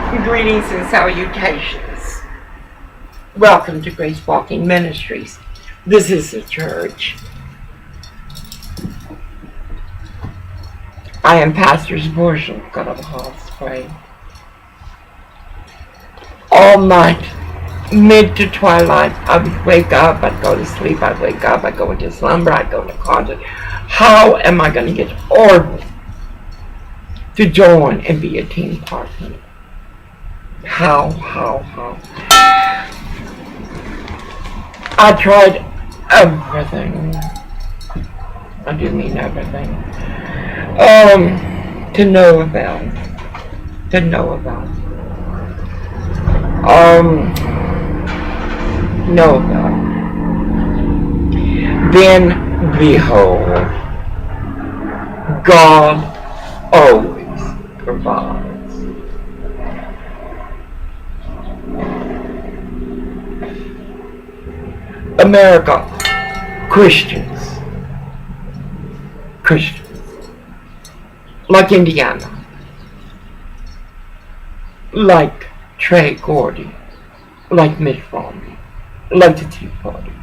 Greetings and salutations. Welcome to Grace Walking Ministries. This is the church. I am Pastor's Worship, God of the House, pray. All night, mid to twilight, I would wake up, I'd go to sleep, I'd wake up, I'd go into slumber, I'd go into concert. How am I going to get ordered to join and be a team partner? How? I tried everything. I do mean everything. To no avail. No avail. Then behold, God always provides. America, Christians, like Indiana, like Trey Gordy, like Mitt Romney, like the Tea Party.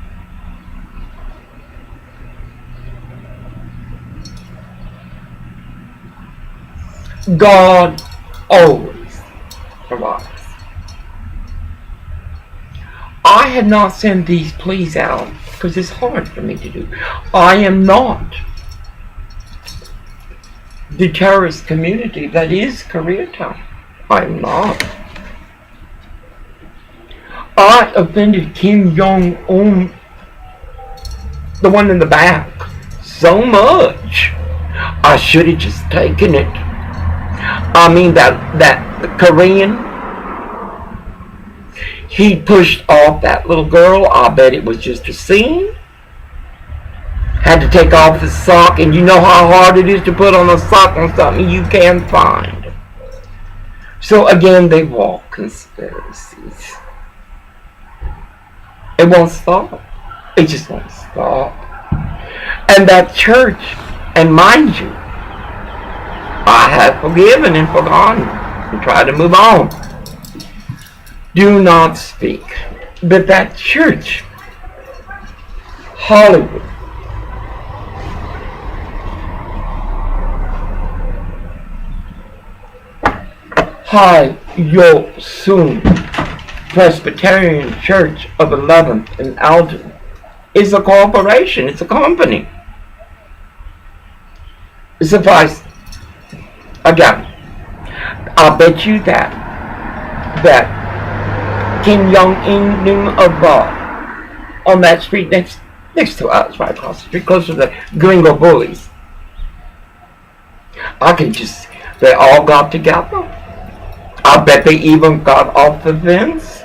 God always provides. I have not sent these pleas out because it's hard for me to do. I am not the terrorist community that is Koreatown. I am not. I offended Kim Jong-un, the one in the back, so much. I should have just taken it. I mean that Korean, he pushed off that little girl. I bet it was just a scene. Had to take off his sock, and you know how hard it is to put on a sock on something you can't find. So again, they walk conspiracies. It won't stop. It just won't stop. And that church, and mind you, I have forgiven and forgotten and tried to move on. Do not speak. But that church, Hollywood, High Yo Soon Presbyterian Church of 11th and Alton is a corporation. It's a company. Suffice. Again, I bet you that Kim Jong-un knew of on that street next to us, right across the street, close to the Gringo Bullies. They all got together. I bet they even got off the fence.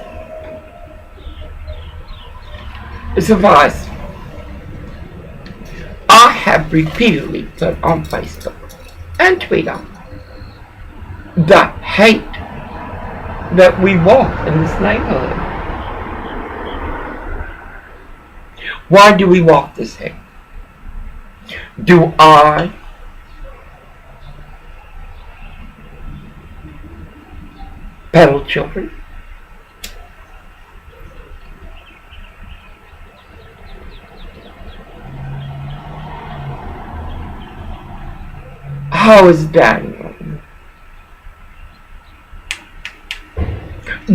Suffice. I have repeatedly put on Facebook and Twitter the hate that we walk in this neighborhood. Why do we walk this hate? Do I peddle children? How is Daniel?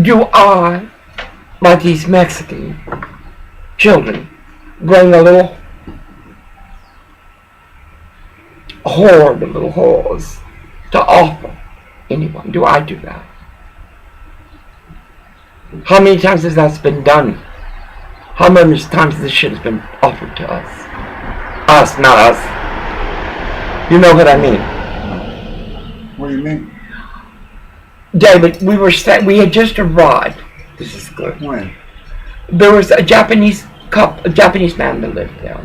Do I, like these Mexican children, bring a little horde of little whores to offer anyone? Do I do that? How many times has that been done? How many times this shit has been offered to us? Us, not us. You know what I mean? What do you mean? David, we had just arrived. This is good. When? There was a Japanese man that lived there.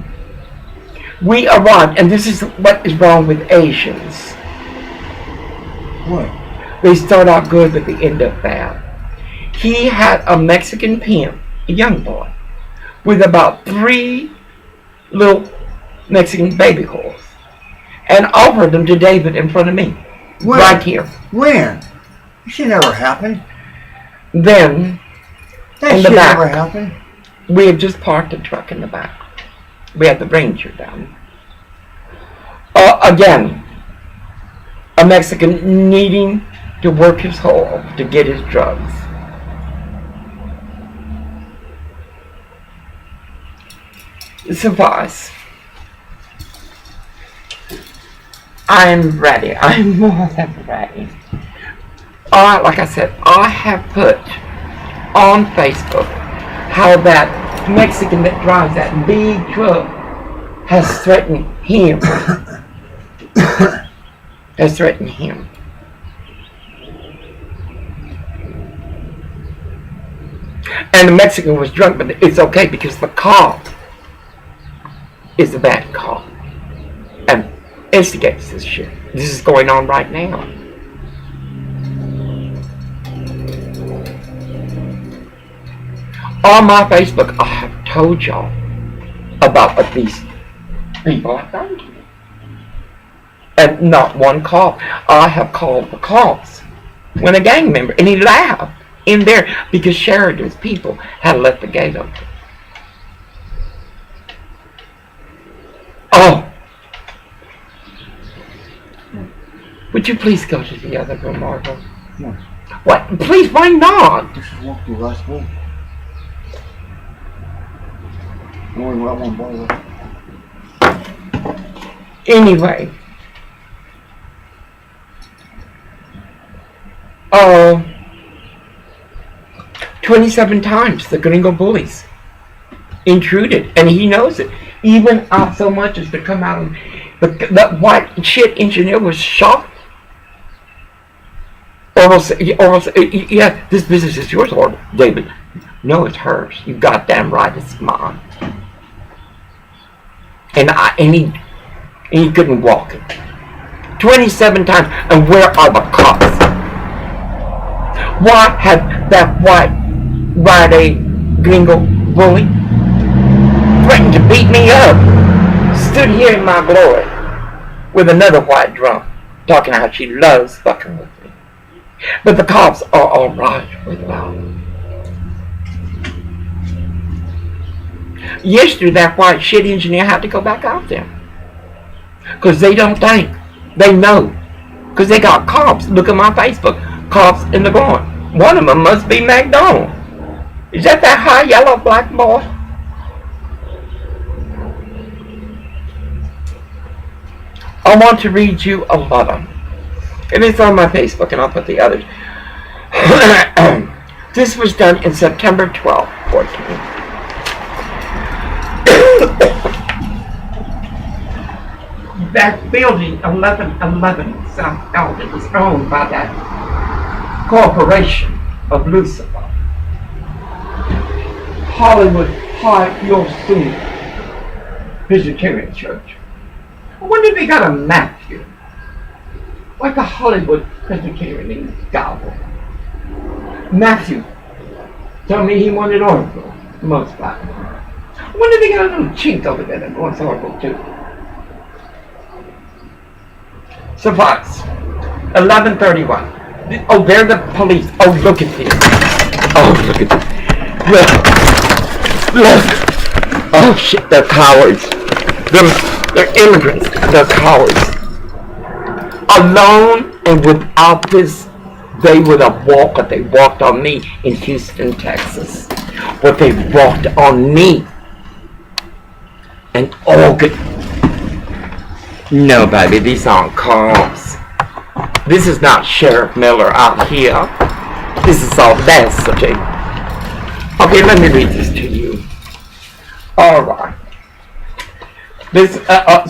We arrived, and this is what is wrong with Asians. What? They start out good, but they end up bad. He had a Mexican pimp, a young boy, with about 3 little Mexican baby whores, and offered them to David in front of me. When? Right here. When? That shit never happened. Then, That in the shit back, never happened. we had just parked a truck in the back. We had the Ranger down. Again, a Mexican needing to work his hole to get his drugs. Suffice. I'm ready. I'm more than ready. Like I said, I have put on Facebook how that Mexican that drives that big truck has threatened him. Has threatened him. And the Mexican was drunk, but it's okay because the cop is a bad cop and instigates this shit. This is going on right now. On my Facebook, I have told y'all about what these people have done to me. And not one call. I have called the cops when a gang member, and he laughed in there because Sheridan's people had left the gate open. Oh! Would you please go to the other room, Margot? No. What? Please, why not? This is what you last week. Only got one ballot. Anyway. 27 times the gringo bullies intruded, and he knows it. Even out so much as to come out and the white shit engineer was shocked. Almost, yeah, this business is yours, Lord David. No, it's hers. You goddamn right, it's mine. And he couldn't walk it. 27 times, and where are the cops? Why had that white Friday gringo bully threatened to beat me up? Stood here in my glory with another white drunk, talking how she loves fucking with me. But the cops are alright with that. Yesterday, that white shit engineer had to go back out there. Because they don't think. They know. Because they got cops. Look at my Facebook. Cops in the groin. One of them must be McDonald. Is that high yellow black boy? I want to read you a letter. And it's on my Facebook, and I'll put the others. This was done in September 12, 14. That building, 1111 South Elgin, is owned by that corporation of Lucifer. Hollywood High Your Soon Presbyterian Church. I wonder if they got a map here. Like a Hollywood Presbyterian in Gobble. Matthew told me he wanted Oracle, most likely. I wonder if they got a little chink over there that wants Oracle too. Suffice. 11:31. Oh, they're the police. Oh, look at this. Oh, look at this. Look. Oh, shit, they're cowards. They're immigrants. They're cowards. Alone and without this, they would have walked what they walked on me in Houston, Texas. What they walked on me. And all good. No, baby, these aren't cops. This is not Sheriff Miller out here. This is audacity. Okay, let me read this to you. Alright. This,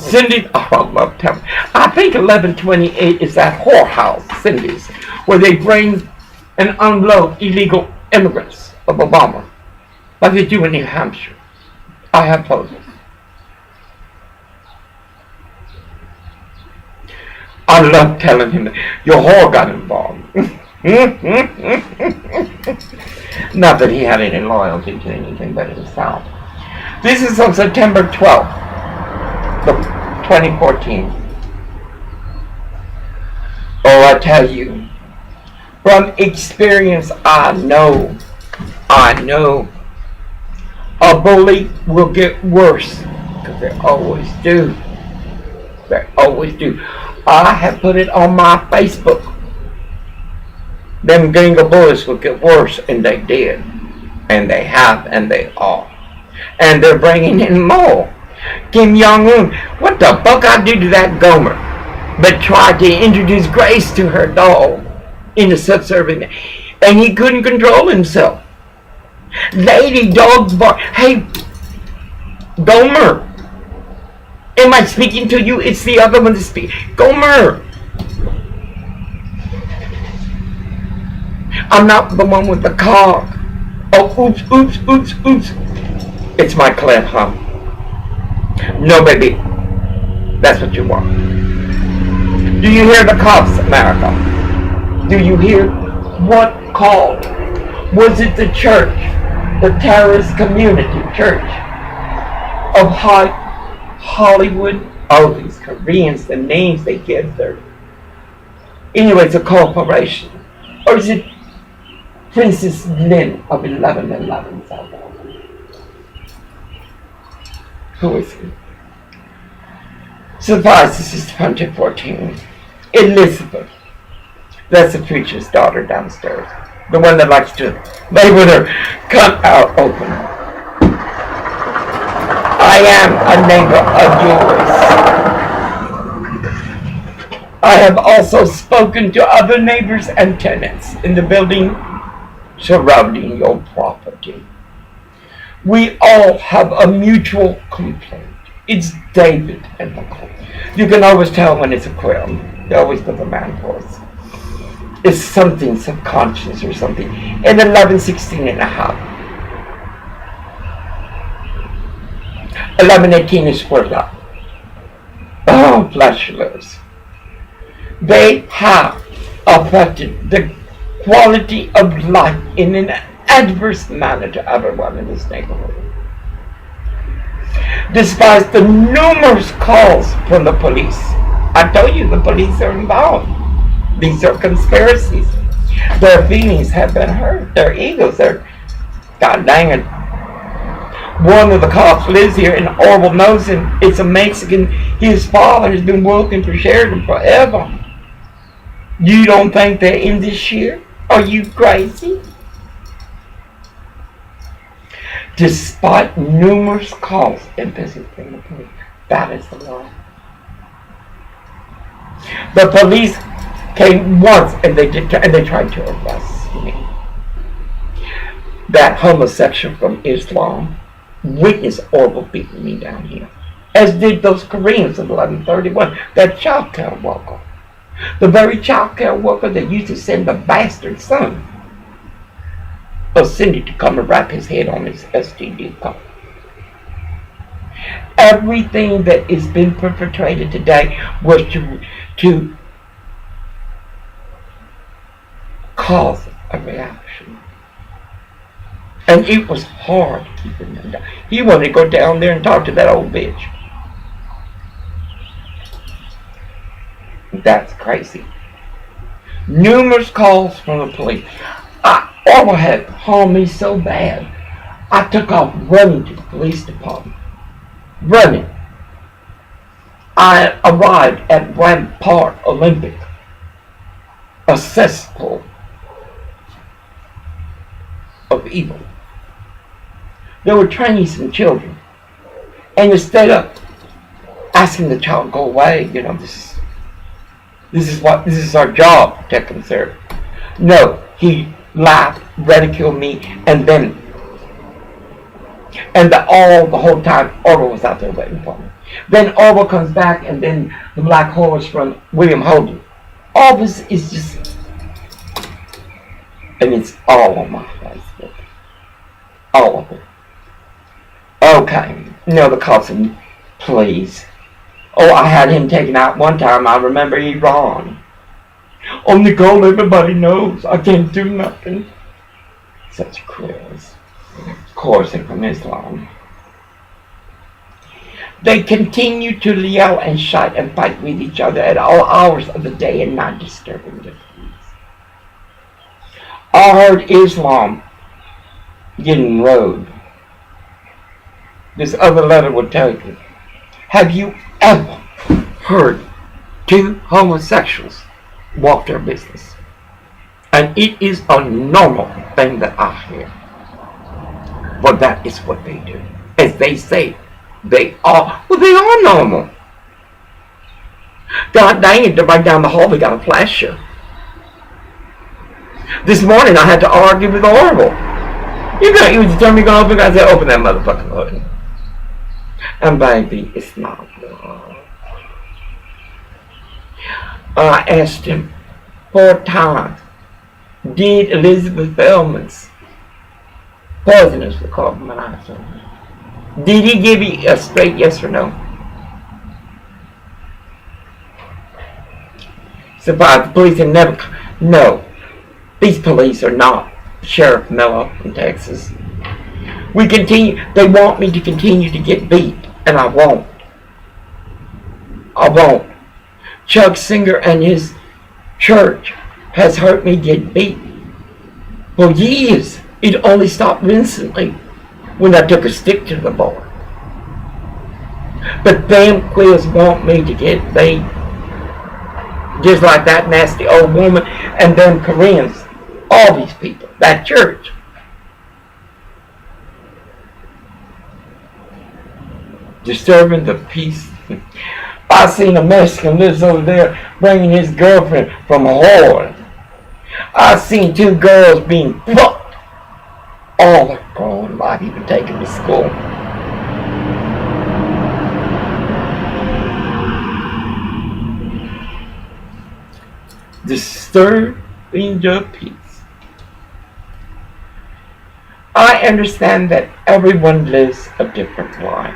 Cindy, oh, I love telling. I think 1128 is that whorehouse, Cindy's, where they bring and unload illegal immigrants of Obama, like they do in New Hampshire. I have photos. I love telling him that your whore got involved. Not that he had any loyalty to anything but himself. This is on September 12th, 2014. Oh, I tell you, From experience, I know a bully will get worse because they always do. They always do. I have put it on my Facebook. Them gringo bullies will get worse, and they did. And they have, and they are. And they're bringing in more. Kim Jong-un, what the fuck I do to that Gomer? But tried to introduce Grace to her dog in the subservient, and he couldn't control himself. Lady dogs bark. Hey, Gomer, am I speaking to you? It's the other one to speak. Gomer, I'm not the one with the cock. Oh, oops, oops, oops, oops. It's my clef, huh? No, baby. That's what you want. Do you hear the cops, America? Do you hear what called? Was it the church, the terrorist community church of Hollywood? Oh, these Koreans, the names they give their... Anyway, it's a corporation. Or is it Princess Lynn of 1111 South Africa? Who is he? Suffice, this is 2014. Elizabeth. That's the preacher's daughter downstairs. The one that likes to lay with her cut out open. I am a neighbor of yours. I have also spoken to other neighbors and tenants in the building surrounding your property. We all have a mutual complaint. It's David and Nicole. You can always tell when it's a quill. They always put the man voice. It's something subconscious or something. And 11:16 and a half. 11:18 is squared up. Oh, blasphemers. They have affected the quality of life in an adverse manner to everyone in this neighborhood. Despite the numerous calls from the police, I told you the police are involved. These are conspiracies. Their feelings have been hurt. Their egos are, god dang it. One of the cops lives here and Orwell knows him. It's a Mexican. His father has been working for Sheridan forever. You don't think they're in this year? Are you crazy? Despite numerous calls and visits from the police, that is the lie. The police came once and they tried to arrest me. That homosexual from Islam witnessed Orwell beating me down here, as did those Koreans in 1131. That child care worker, the very child care worker that used to send the bastard son of Cindy to come and wrap his head on his STD cup. Everything that is being perpetrated today was to cause a reaction. And it was hard keeping them down. He wanted to go down there and talk to that old bitch. That's crazy. Numerous calls from the police. Orwell had harmed me so bad, I took off running to the police department. Running. I arrived at Rampart Olympic, a cesspool of evil. They were training some children, and instead of asking the child to go away, this is our job, protect and serve. No, he laughed, ridiculed me, and the whole time Orwell was out there waiting for me. Then Orwell comes back, and then the black horse from William Holden. All this is just, and it's all on my Facebook. All of it. Okay, the cops said, please. Oh, I had him taken out one time. I remember Iran. Oh, Nicole, everybody knows. I can't do nothing. Such queers. Of course, they're from Islam. They continue to yell and shout and fight with each other at all hours of the day and not disturbing the peace. I heard Islam getting road. This other letter will tell you. Have you ever heard two homosexuals walk their business? And it is a normal thing that I hear. But that is what they do. As they say, they are normal. God dang it, right down the hall we got a flash show. This morning I had to argue with Orville. You tell me you're gonna open it? I said, open that motherfucking hood. And baby, it's not wrong. I asked him 4 times, did Elizabeth Bellman's poisonous for carbon monoxide? Did he give you a straight yes or no? Surprised the police have never. No, these police are not Sheriff Miller in Texas. They want me to continue to get beat, and I won't. I won't. Chuck Singer and his church has hurt me get beat for years. It only stopped recently when I took a stick to the board. But them queers want me to get beat. Just like that nasty old woman and them Koreans. All these people. That church. Disturbing the peace. I seen a Mexican lives over there bringing his girlfriend from a whore. I seen 2 girls being fucked. All their growing life, even taken to school. Disturbing the peace. I understand that everyone lives a different life.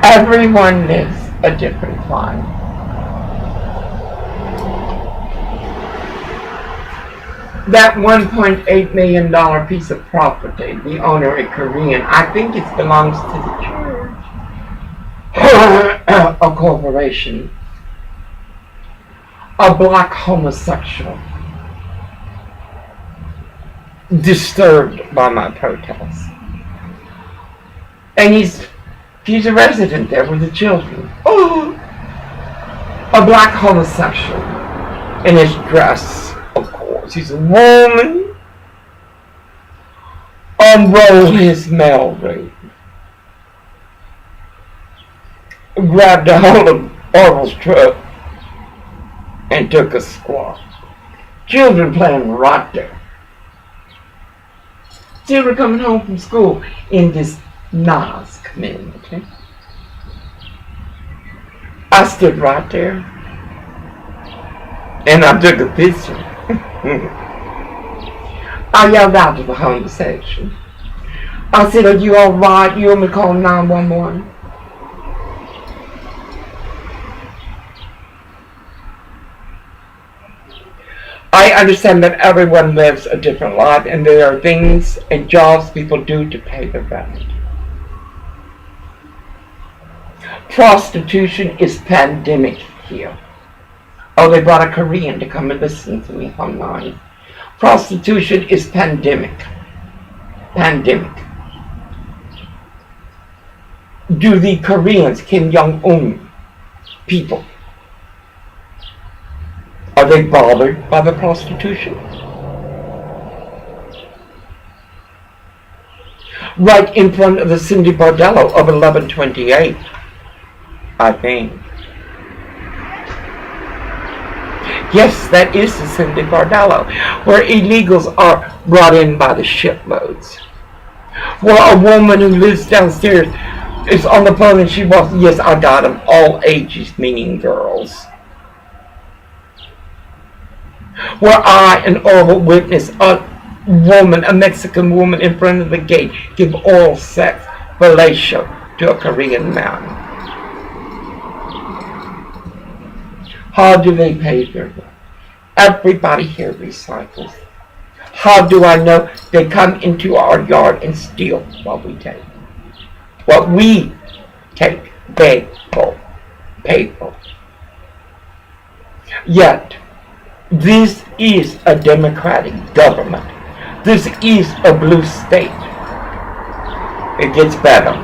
Everyone lives a different life. That $1.8 million piece of property, the owner, a Korean, I think it belongs to the church. A corporation. A black homosexual. Disturbed by my protest. And he's a resident there with the children. Oh, a black homosexual in his dress, of course. He's a woman. Unroll his mail robe. Grabbed a hold of Orville's truck and took a squat. Children playing right there. Children coming home from school in this nice community. I stood right there and I took a picture. I yelled out to the homosexual. I said, are you alright? You want me to call 911? I understand that everyone lives a different life and there are things and jobs people do to pay their rent. Prostitution is pandemic here. Oh, they brought a Korean to come and listen to me online. Prostitution is pandemic. Pandemic. Do the Koreans, Kim Jong-un people, are they bothered by the prostitution? Right in front of the Cindy Bordello of 1128, I think. Yes, that is the Cindy Bordello, where illegals are brought in by the shiploads. Where a woman who lives downstairs is on the phone and she walks, yes, I got them, all ages, meaning girls. Where I, an oral witness, a Mexican woman in front of the gate, give oral sex, fellatio, to a Korean man. How do they pay their rent? Everybody here recycles. How do I know? They come into our yard and steal what we take. What we take, they pay for. Yet, this is a democratic government. This is a blue state. It gets better.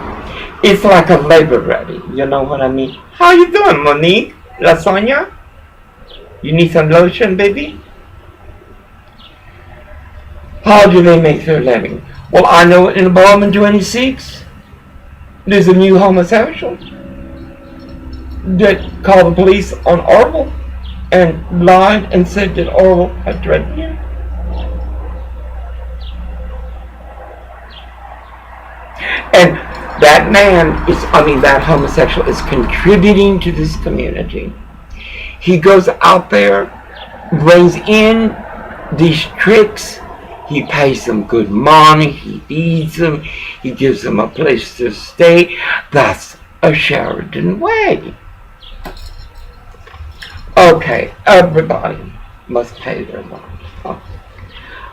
It's like a labor ready. You know what I mean? How you doing, Monique? Lasagna? You need some lotion, baby? How do they make their living? Well, I know in Apartment 26, there's a new homosexual that called the police on Orville and lied and said that Orville had threatened him. And that homosexual is contributing to this community. He goes out there, brings in these tricks. He pays them good money. He feeds them. He gives them a place to stay. That's a Sheridan way. Okay, everybody must pay their money.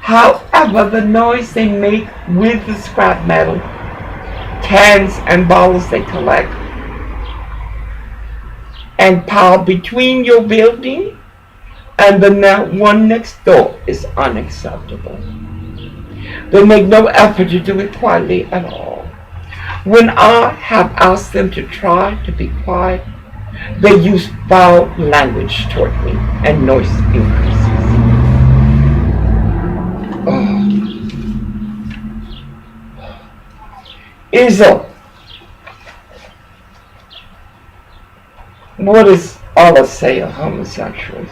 However, the noise they make with the scrap metal, cans and bottles they collect and pile between your building and the one next door is unacceptable. They make no effort to do it quietly at all. When I have asked them to try to be quiet, they use foul language toward me and noise increases. Iso, what does Allah say of homosexuals?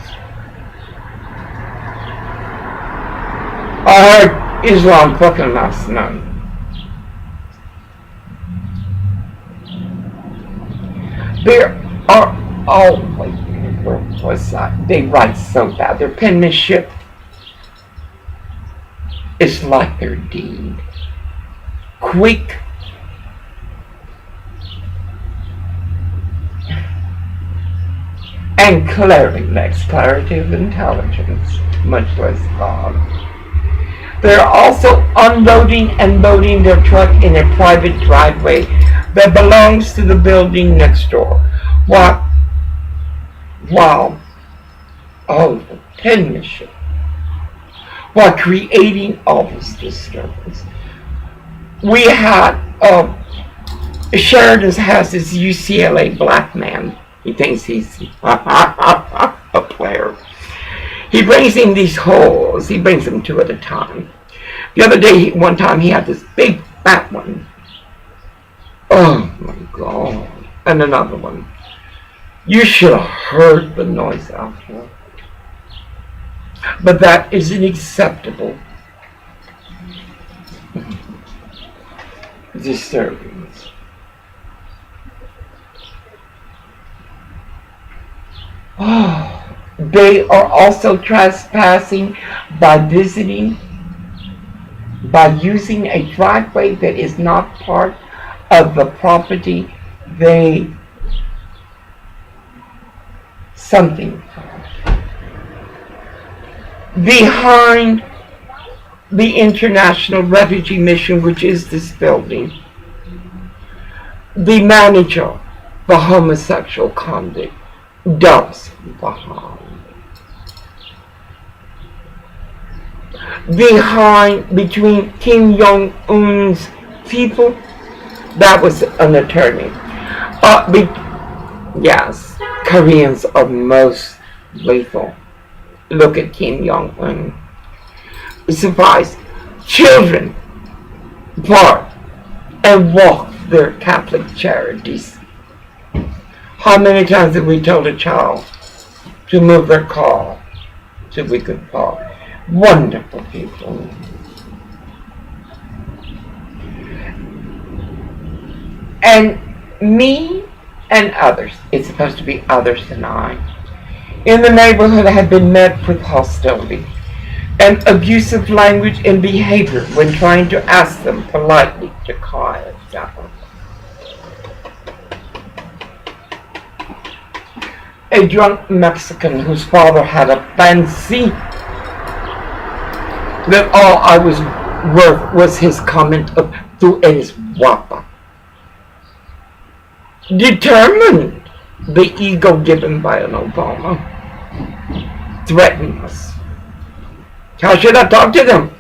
I heard Islam fucking last night. There are where was that? They write so bad. Their penmanship is like their deed. Quick, and clearly lacks clarity of intelligence, much less God. They're also unloading and loading their truck in a private driveway that belongs to the building next door. While the penmanship, while creating all this disturbance. We had, Sheridan has this UCLA black man. He thinks he's a player. He brings in these holes. He brings them two at a time. The other day, one time, he had this big fat one. Oh my God. And another one. You should have heard the noise after. But that isn't acceptable. Disturbance. Oh, they are also trespassing by using a driveway that is not part of the property behind the International Refugee Mission, which is this building. The manager, the homosexual convict, dumps behind between Kim Jong-un's people. That was an attorney. Yes, Koreans are most lethal. Look at Kim Jong-un. Surprise, children park and walk their Catholic charities. How many times have we told a child to move their car so we could park? Wonderful people. And me and others, it's supposed to be others than I, in the neighborhood have been met with hostility and abusive language and behavior when trying to ask them politely to quiet down. A drunk Mexican whose father had a fancy that all I was worth was his comment of "tú eres guapa." Determined, the ego given by an Obama. threaten us. How should I talk to them?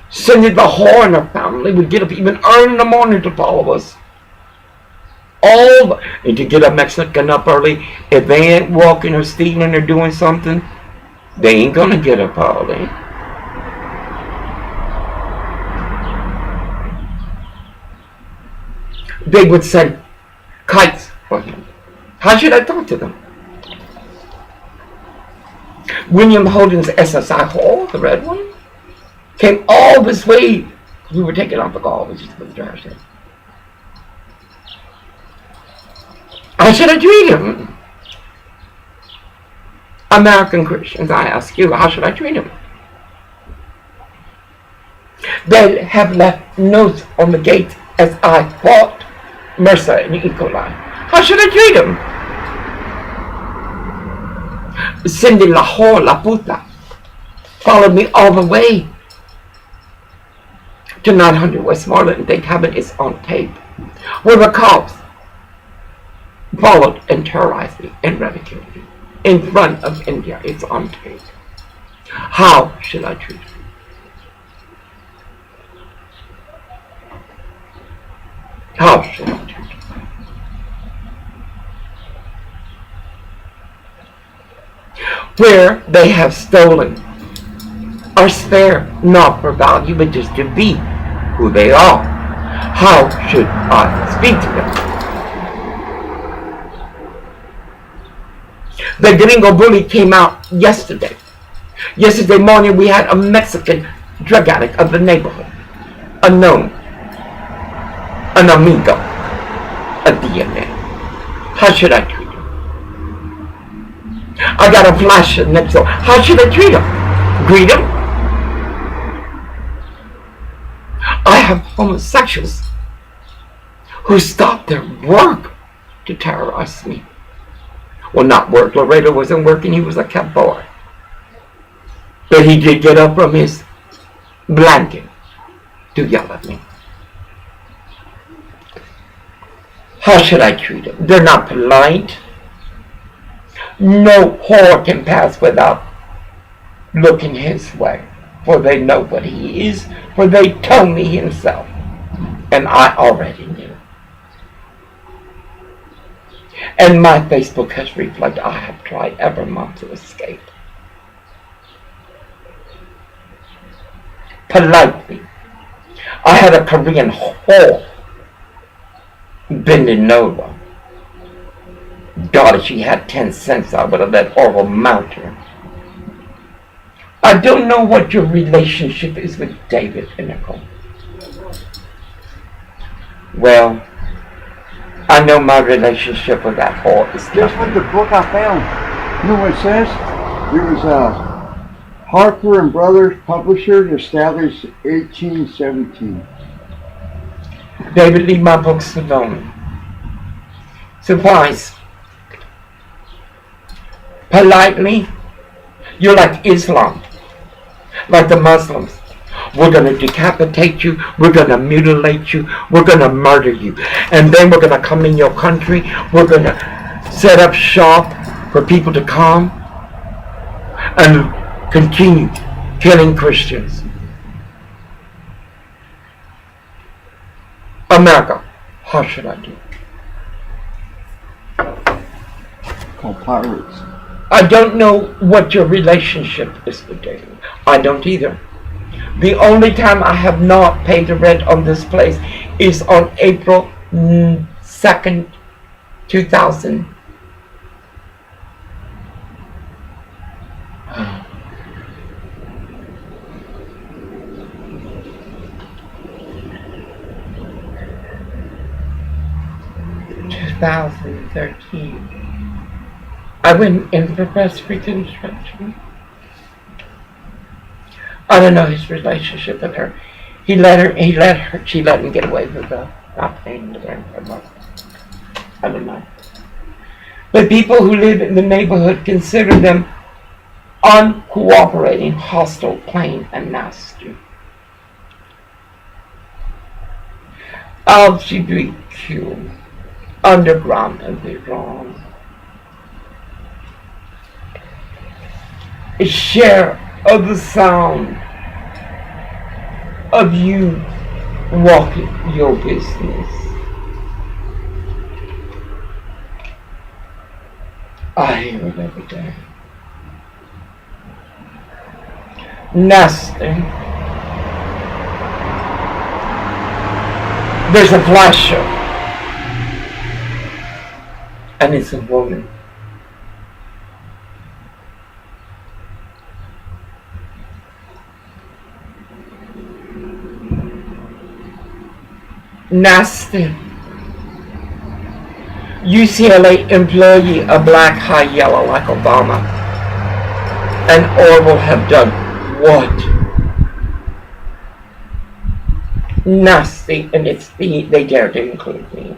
Cindy the whore and her family would get up even early in the morning to follow us. And to get a Mexican up early, if they ain't walking or stealing or doing something, they ain't gonna get up early. They would send kites for him. How should I talk to them? William Holden's SSI Hall, the red one, came all this way. We were taking out the garbage to put the trash in. How should I treat him? American Christians, I ask you, how should I treat him? They have left notes on the gate as I fought Mercer and E. coli. How should I treat him? Cindy La Puta followed me all the way to 900 Westmoreland. They have it, it's on tape. Where the cops followed and terrorized me and ridiculed me in front of India. It's on tape. How should I treat him? How should I treat him? Where they have stolen or spare not for value but just to be who they are. How should I speak to them? The gringo bully came out yesterday. Yesterday morning we had a Mexican drug addict of the neighborhood, a known, an amigo, a DNA. How should I treat him? I got a flash next door. How should I treat him? Greet him? I have homosexuals who stopped their work to terrorize me. Well, not work. Laredo wasn't working. He was a kept boy. But he did get up from his blanket to yell at me. How should I treat him? They're not polite. No whore can pass without looking his way, for they know what he is, for they told me himself, and I already knew. And my Facebook has reflected I have tried every month to escape. Politely. I had a Korean whore bending over. God, if she had 10 cents, I would have let Orville mount her. I don't know what your relationship is with David and Nicole. Well, I know my relationship with that whore is Guess what the book I found? You know what it says? It was Harper and Brothers Publishers, established 1817. David, leave my books alone. Surprise. Politely, you're like Islam, like the Muslims. We're going to decapitate you, we're going to mutilate you, we're going to murder you. And then we're going to come in your country, we're going to set up shop for people to come and continue killing Christians. America, how should I do? Called pirates. I don't know what your relationship is with David. I don't either. The only time I have not paid the rent on this place is on April 2nd, 2000. $2013. I went in for breast reconstruction. I don't know his relationship with her. She let him get away with not paying the rent for a month. I don't know. But people who live in the neighborhood consider them uncooperating, hostile, plain, and nasty. LGBTQ, underground and the wrong. a share of the sound of you walking your business. I hear it every day. Nasty. There's a flasher, and it's a woman. Nasty. UCLA employee, a black high yellow like Obama. And Orwell have done what? Nasty, and they dare to include me.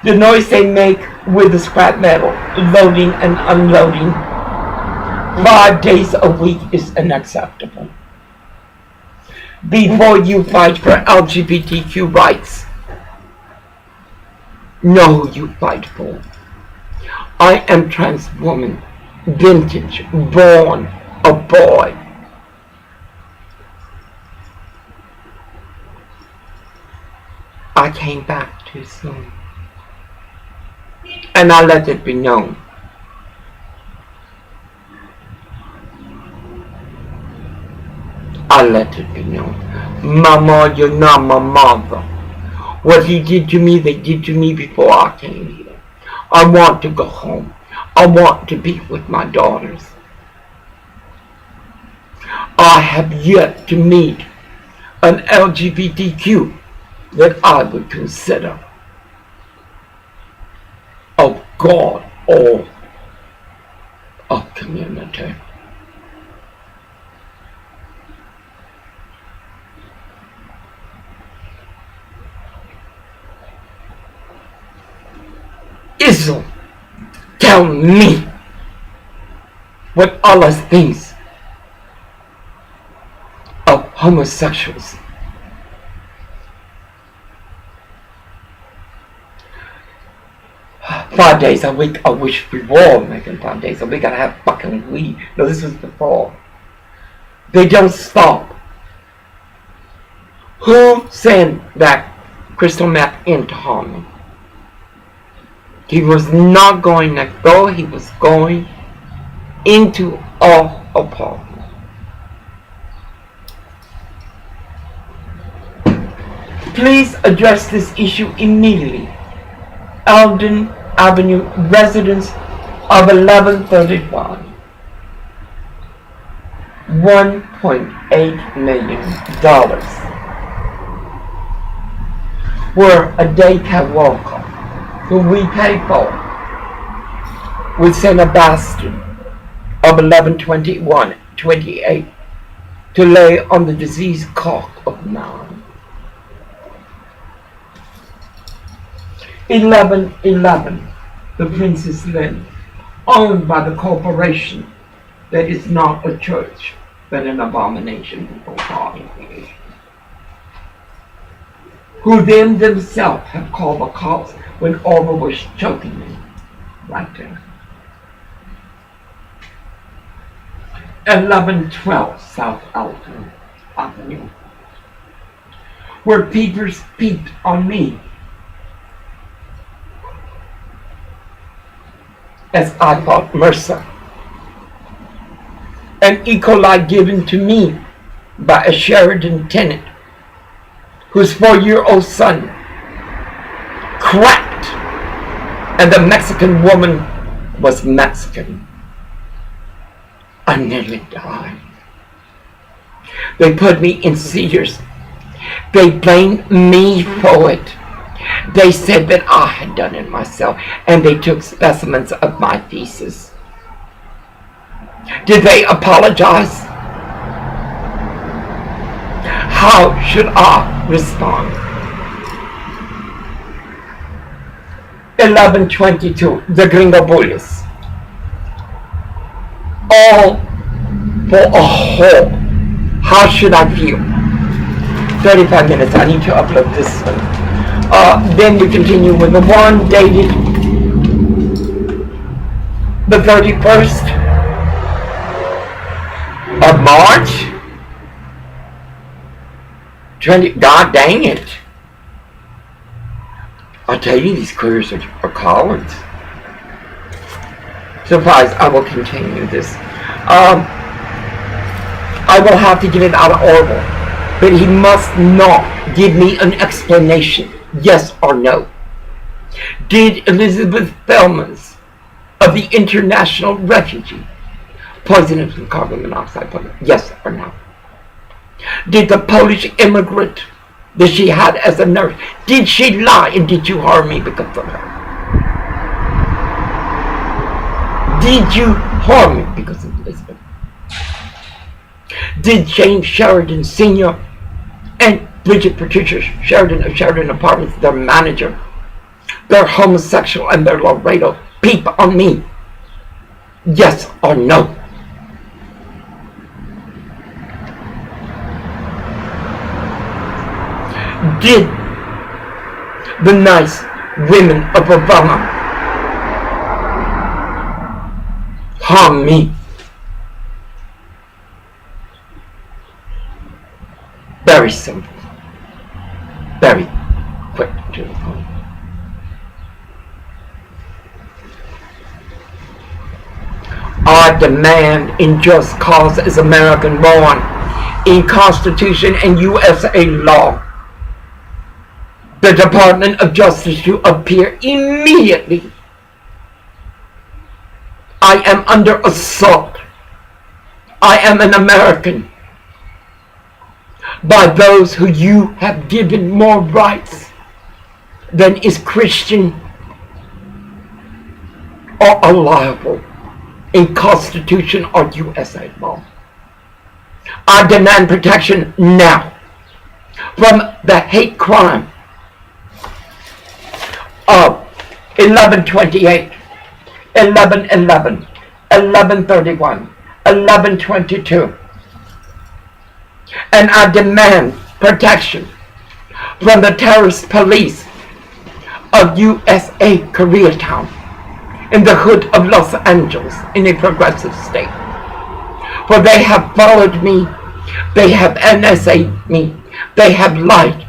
The noise they make with the scrap metal, loading and unloading 5 days a week is unacceptable. Before you fight for LGBTQ rights, know who you fight for. I am trans woman, vintage, born a boy. I came back too soon, and I let it be known. I let it be known. Mama, you're not my mother. What he did to me, they did to me before I came here. I want to go home. I want to be with my daughters. I have yet to meet an LGBTQ that I would consider of God or of community. Islam, tell me what Allah thinks of homosexuals. Five days a week, I wish we were making 5 days a week. I have fucking weed. No, this was before. They don't stop. Who sent that crystal meth into Harmony? He was not going next door, he was going into our apartment. Please address this issue immediately. Eldon Avenue, residents of 1135. $1.8 million were a daycare worker who we pay for. We sent a bastard of 11/21/28 to lay on the diseased cock of man. 1111, the Princess Lynn, owned by the corporation that is not a church, but an abomination before God, who then themselves have called the cops when Orwell was choking me right there. 1112 South Alton Avenue, where peepers peeped on me as I fought Mercer, an E. coli given to me by a Sheridan tenant whose 4-year-old son cracked, and the Mexican woman was Mexican. I nearly died. They put me in seizures. They blamed me for it. They said that I had done it myself, and they took specimens of my feces. Did they apologize? How should I respond? 1122, the Gringo Bullies. All for a whole. How should I feel? 35 minutes, I need to upload this one. Then we continue with the one dated the 31st March 20, God dang it. I tell you, these queers are cowards. Surprise, I will continue this. I will have to get it out of order, but he must not give me an explanation, yes or no. Did Elizabeth Thelmas of the International Refugee poison him with carbon monoxide poison, yes or no? Did the Polish immigrant that she had as a nurse, did she lie and did you harm me because of her? Did you harm me because of Elizabeth? Did James Sheridan Sr. and Bridget Patricia Sheridan of Sheridan Apartments, their manager, they're homosexual and they're Laredo, peep on me? Yes or no? Did the nice women of Obama harm me? Very simple. Very quick to the point. I demand in just cause as American born, in Constitution and USA law, the Department of Justice to appear immediately. I am under assault. I am an American by those who you have given more rights than is Christian or allowable in Constitution or USA law. I demand protection now from the hate crime of 1128, 1111, 1131, 1122. And I demand protection from the terrorist police of USA Koreatown in the hood of Los Angeles in a progressive state. For they have followed me, they have NSA'd me, they have lied.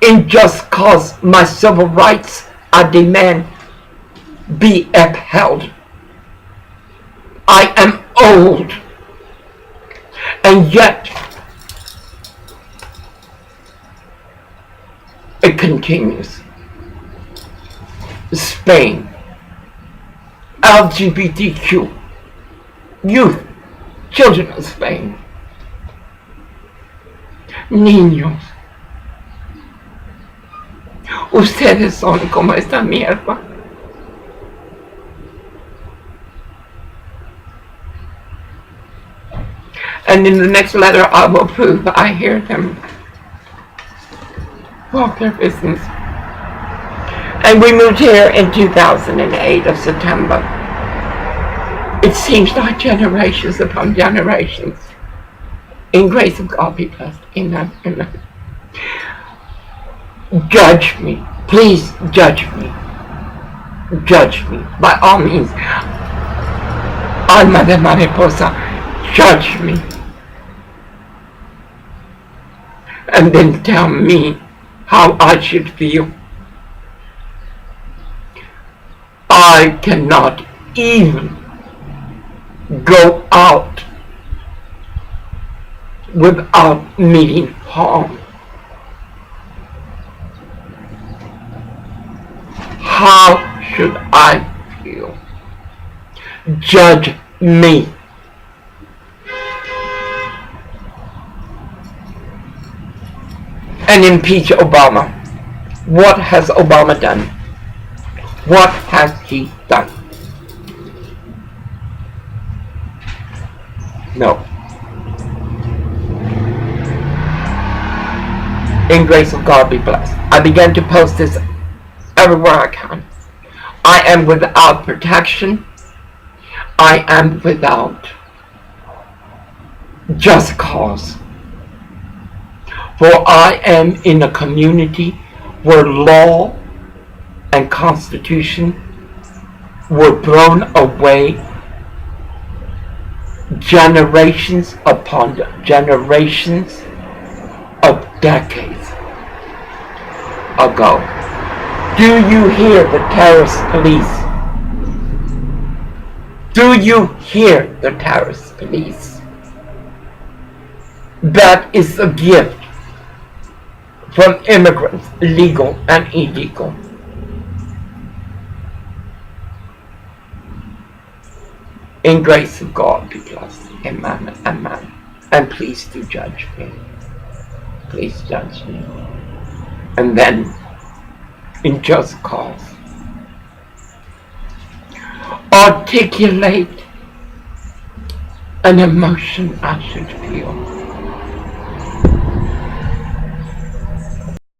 In just cause my civil rights, I demand be upheld. I am old, and yet it continues. Spain, LGBTQ, youth, children of Spain, niños, ustedes son como esta mierda. And in the next letter I will prove I hear them walk their business. And we moved here in 2008 of September. It seems like generations upon generations. In grace of God be blessed. Amen. Amen. Judge me. Please judge me. Judge me. By all means. Alma de mariposa. Judge me. And then tell me how I should feel. I cannot even go out without meeting harm. How should I feel? Judge me. And impeach Obama. What has Obama done? What has he done? No. In grace of God be blessed. I began to post this everywhere I can. I am without protection. I am without just cause. For I am in a community where law and Constitution were thrown away generations upon generations of decades ago. Do you hear the terrorist police? Do you hear the terrorist police? That is a gift from immigrants, legal and illegal. In grace of God be blessed. Amen. Amen. And please do judge me. Please judge me. And then, in just cause, articulate an emotion I should feel.